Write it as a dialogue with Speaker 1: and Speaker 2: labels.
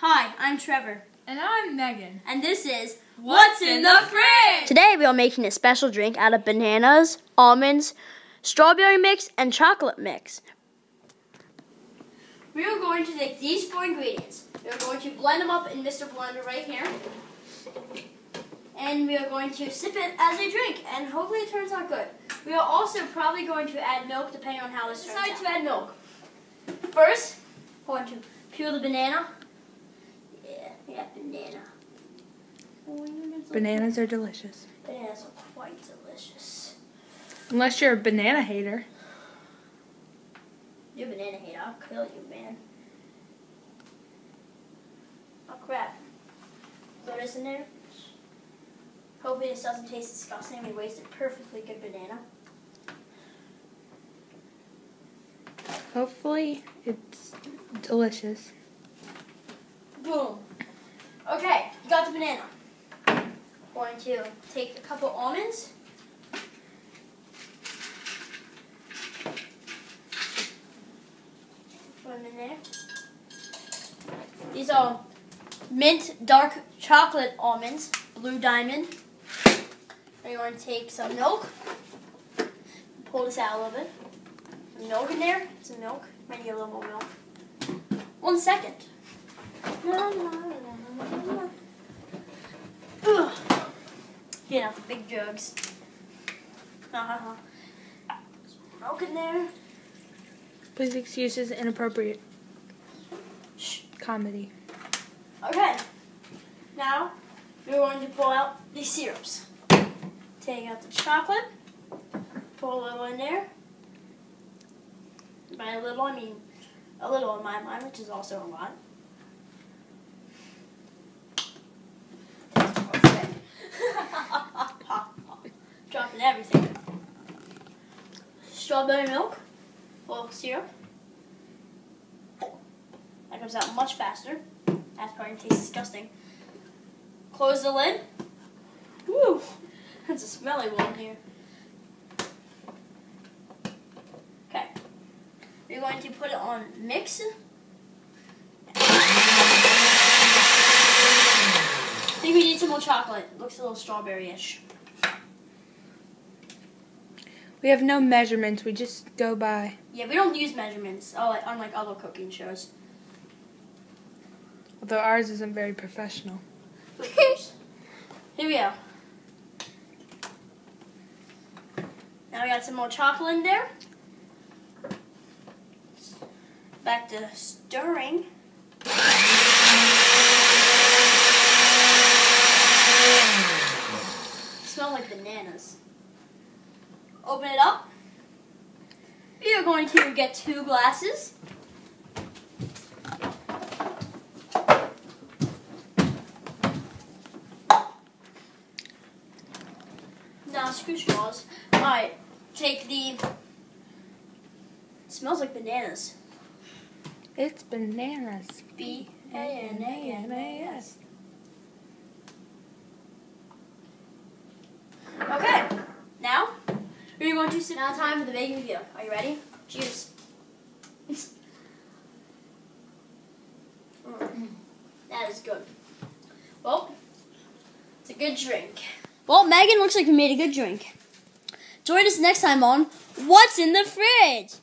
Speaker 1: Hi, I'm Trevor.
Speaker 2: And I'm Megan.
Speaker 1: And this is What's in the Fridge? Today we are making a special drink out of bananas, almonds, strawberry mix, and chocolate mix. We are going to take these 4 ingredients. We are going to blend them up in Mr. Blender right here. And we are going to sip it as a drink, and hopefully it turns out good. We are also probably going to add milk depending on how this turns out. Decide to add milk. First, I'm going to peel the banana. Yeah, banana.
Speaker 2: Bananas are delicious.
Speaker 1: Bananas are quite delicious.
Speaker 2: Unless you're a banana hater.
Speaker 1: You're a banana hater. I'll kill you, man. Oh, crap. Throw this in there. Hopefully this doesn't taste disgusting. We wasted perfectly good banana.
Speaker 2: Hopefully it's delicious.
Speaker 1: Boom. Okay, you got the banana. Going to take a couple almonds. Put them in there. These are mint dark chocolate almonds, Blue Diamond. We're going to take some milk. Pull this out a little bit. Some milk in there. Some milk. Might need a little more milk. 1 second. Ugh. Get out the big jugs. Some milk in there.
Speaker 2: Please excuse this inappropriate comedy.
Speaker 1: Okay. Now we're going to pull out the syrups. Take out the chocolate. Pull a little in there. By a little, I mean a little in my mind, which is also a lot. Dropping everything. Strawberry milk. Full of syrup. That comes out much faster. That's probably tastes disgusting. Close the lid. Woo! That's a smelly one here. Okay. We're going to put it on mix. I think we need some more chocolate. It looks a little strawberry-ish.
Speaker 2: We have no measurements. We just go by.
Speaker 1: Yeah, we don't use measurements, unlike other cooking shows.
Speaker 2: Although ours isn't very professional.
Speaker 1: Here we go. Now we got some more chocolate in there. Back to stirring. Smell like bananas. Open it up. We are going to get 2 glasses. Now screw straws. Alright, take the... It smells like bananas.
Speaker 2: It's bananas.
Speaker 1: B-A-N-A-N-A-S. Okay, now we're going to sit down time for the baking review. Are you ready? Cheers. That is good. Well, it's a good drink. Well, Megan, looks like we made a good drink. Join us next time on What's in the Fridge?